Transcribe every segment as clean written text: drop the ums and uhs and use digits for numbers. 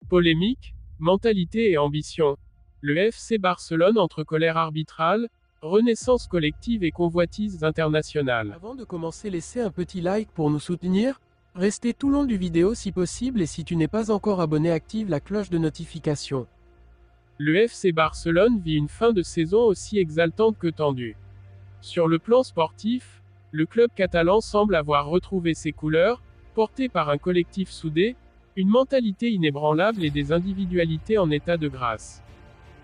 Polémique, mentalité et ambition. Le FC Barcelone entre colère arbitrale, renaissance collective et convoitises internationales. Avant de commencer, laissez un petit like pour nous soutenir. Restez tout long du vidéo si possible et si tu n'es pas encore abonné, active la cloche de notification. Le FC Barcelone vit une fin de saison aussi exaltante que tendue. Sur le plan sportif, le club catalan semble avoir retrouvé ses couleurs, porté par un collectif soudé, une mentalité inébranlable et des individualités en état de grâce.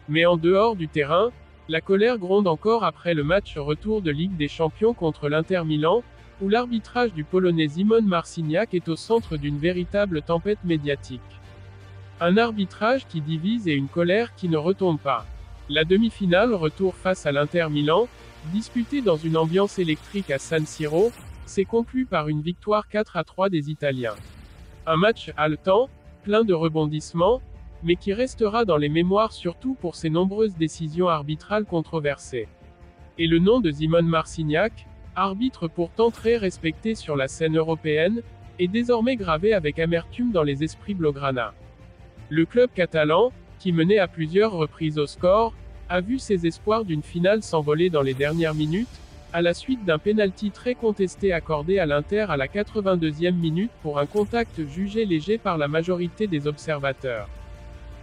Mais en dehors du terrain, la colère gronde encore après le match retour de Ligue des Champions contre l'Inter Milan, où l'arbitrage du Polonais Szymon Marciniak est au centre d'une véritable tempête médiatique. Un arbitrage qui divise et une colère qui ne retombe pas. La demi-finale retour face à l'Inter Milan, disputée dans une ambiance électrique à San Siro, s'est conclue par une victoire 4-3 des Italiens. Un match haletant, plein de rebondissements, mais qui restera dans les mémoires surtout pour ses nombreuses décisions arbitrales controversées. Et le nom de Szymon Marciniak, arbitre pourtant très respecté sur la scène européenne, est désormais gravé avec amertume dans les esprits blaugrana. Le club catalan, qui menait à plusieurs reprises au score, a vu ses espoirs d'une finale s'envoler dans les dernières minutes, à la suite d'un pénalty très contesté accordé à l'Inter à la 82e minute pour un contact jugé léger par la majorité des observateurs.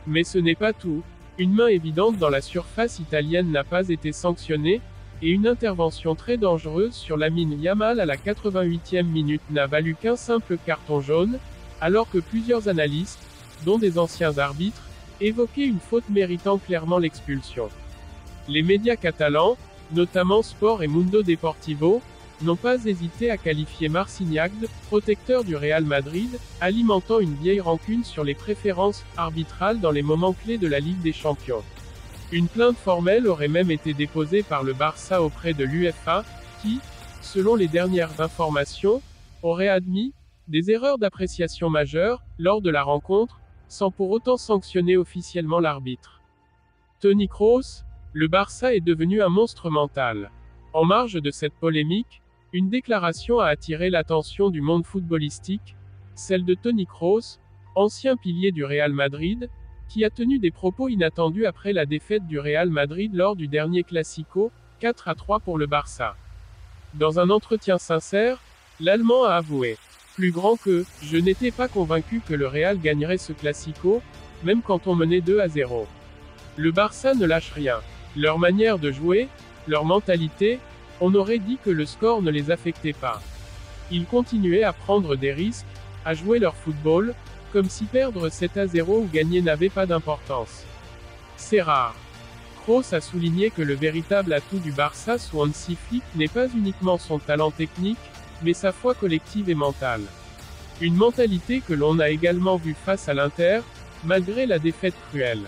Mais ce n'est pas tout. Une main évidente dans la surface italienne n'a pas été sanctionnée, et une intervention très dangereuse sur Lamine Yamal à la 88e minute n'a valu qu'un simple carton jaune, alors que plusieurs analystes, dont des anciens arbitres, évoquaient une faute méritant clairement l'expulsion. Les médias catalans, notamment Sport et Mundo Deportivo, n'ont pas hésité à qualifier Marciniak de « protecteur du Real Madrid », alimentant une vieille rancune sur les préférences arbitrales dans les moments clés de la Ligue des Champions. Une plainte formelle aurait même été déposée par le Barça auprès de l'UEFA, qui, selon les dernières informations, aurait admis des erreurs d'appréciation majeures lors de la rencontre, sans pour autant sanctionner officiellement l'arbitre. Toni Kroos, le Barça est devenu un monstre mental. En marge de cette polémique, une déclaration a attiré l'attention du monde footballistique, celle de Toni Kroos, ancien pilier du Real Madrid, qui a tenu des propos inattendus après la défaite du Real Madrid lors du dernier Classico, 4-3 pour le Barça. Dans un entretien sincère, l'Allemand a avoué « Plus grand que, je n'étais pas convaincu que le Real gagnerait ce Classico, même quand on menait 2-0. Le Barça ne lâche rien. Leur manière de jouer, leur mentalité, on aurait dit que le score ne les affectait pas. Ils continuaient à prendre des risques, à jouer leur football, comme si perdre 7-0 ou gagner n'avait pas d'importance. C'est rare. » Kroos a souligné que le véritable atout du Barça sous Hansi Flick n'est pas uniquement son talent technique, mais sa foi collective et mentale. Une mentalité que l'on a également vue face à l'Inter, malgré la défaite cruelle.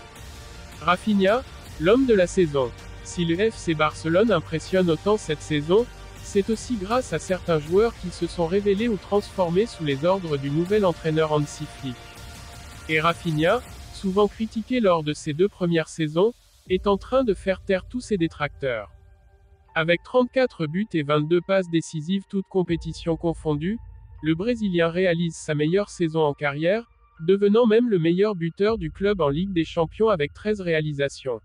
Rafinha, l'homme de la saison. Si le FC Barcelone impressionne autant cette saison, c'est aussi grâce à certains joueurs qui se sont révélés ou transformés sous les ordres du nouvel entraîneur Hansi Flick. Et Rafinha, souvent critiqué lors de ses 2 premières saisons, est en train de faire taire tous ses détracteurs. Avec 34 buts et 22 passes décisives toutes compétitions confondues, le Brésilien réalise sa meilleure saison en carrière, devenant même le meilleur buteur du club en Ligue des Champions avec 13 réalisations.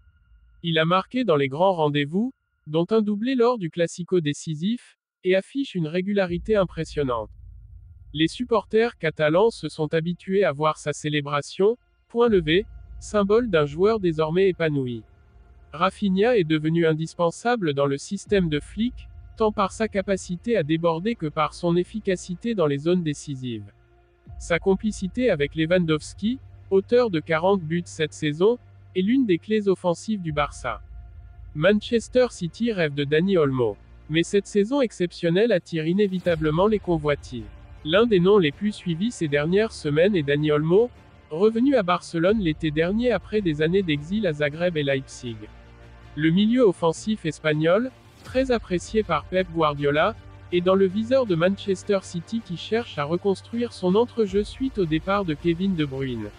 Il a marqué dans les grands rendez-vous, dont un doublé lors du Classico décisif, et affiche une régularité impressionnante. Les supporters catalans se sont habitués à voir sa célébration, point levé, symbole d'un joueur désormais épanoui. Rafinha est devenu indispensable dans le système de Flick, tant par sa capacité à déborder que par son efficacité dans les zones décisives. Sa complicité avec Lewandowski, auteur de 40 buts cette saison, est l'une des clés offensives du Barça. Manchester City rêve de Dani Olmo. Mais cette saison exceptionnelle attire inévitablement les convoitises. L'un des noms les plus suivis ces dernières semaines est Dani Olmo, revenu à Barcelone l'été dernier après des années d'exil à Zagreb et Leipzig. Le milieu offensif espagnol, très apprécié par Pep Guardiola, est dans le viseur de Manchester City qui cherche à reconstruire son entrejeu suite au départ de Kevin De Bruyne.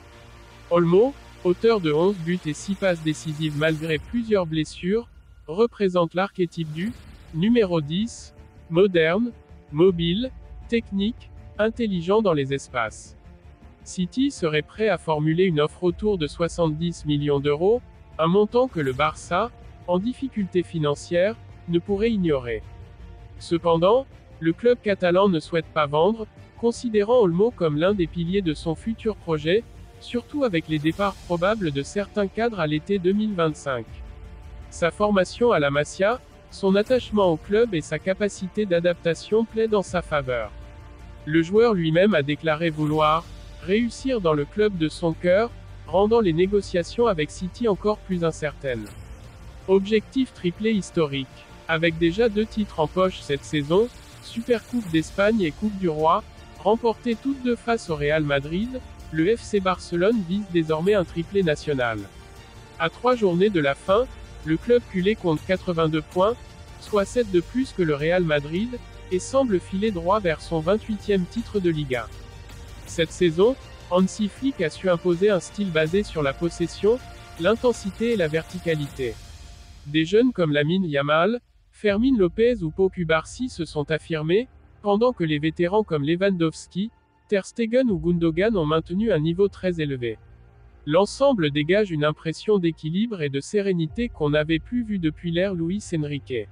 Olmo, auteur de 11 buts et 6 passes décisives malgré plusieurs blessures, représente l'archétype du numéro 10, moderne, mobile, technique, intelligent dans les espaces. City serait prêt à formuler une offre autour de 70 millions d'euros, un montant que le Barça, en difficulté financière, ne pourrait ignorer. Cependant, le club catalan ne souhaite pas vendre, considérant Olmo comme l'un des piliers de son futur projet, surtout avec les départs probables de certains cadres à l'été 2025. Sa formation à la Masia, son attachement au club et sa capacité d'adaptation plaident en sa faveur. Le joueur lui-même a déclaré vouloir réussir dans le club de son cœur, rendant les négociations avec City encore plus incertaines. Objectif triplé historique. Avec déjà 2 titres en poche cette saison, Supercoupe d'Espagne et Coupe du Roi, remportées toutes deux face au Real Madrid, le FC Barcelone vise désormais un triplé national. À 3 journées de la fin, le club culé compte 82 points, soit 7 de plus que le Real Madrid, et semble filer droit vers son 28e titre de Liga. Cette saison, Hansi Flick a su imposer un style basé sur la possession, l'intensité et la verticalité. Des jeunes comme Lamine Yamal, Fermín López ou Pau Cubarsí se sont affirmés, pendant que les vétérans comme Lewandowski, Ter Stegen ou Gundogan ont maintenu un niveau très élevé. L'ensemble dégage une impression d'équilibre et de sérénité qu'on n'avait plus vue depuis l'ère Luis Enrique.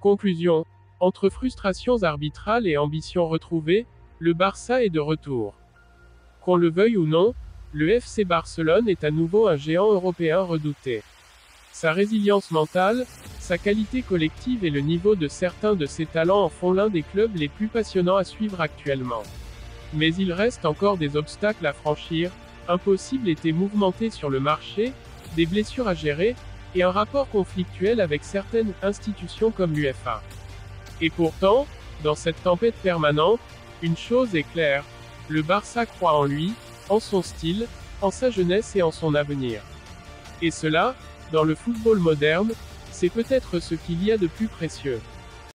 Conclusion. Entre frustrations arbitrales et ambitions retrouvées, le Barça est de retour. Qu'on le veuille ou non, le FC Barcelone est à nouveau un géant européen redouté. Sa résilience mentale, sa qualité collective et le niveau de certains de ses talents en font l'un des clubs les plus passionnants à suivre actuellement. Mais il reste encore des obstacles à franchir, un possible été mouvementé sur le marché, des blessures à gérer, et un rapport conflictuel avec certaines institutions comme l'UEFA. Et pourtant, dans cette tempête permanente, une chose est claire, le Barça croit en lui, en son style, en sa jeunesse et en son avenir. Et cela, dans le football moderne, c'est peut-être ce qu'il y a de plus précieux.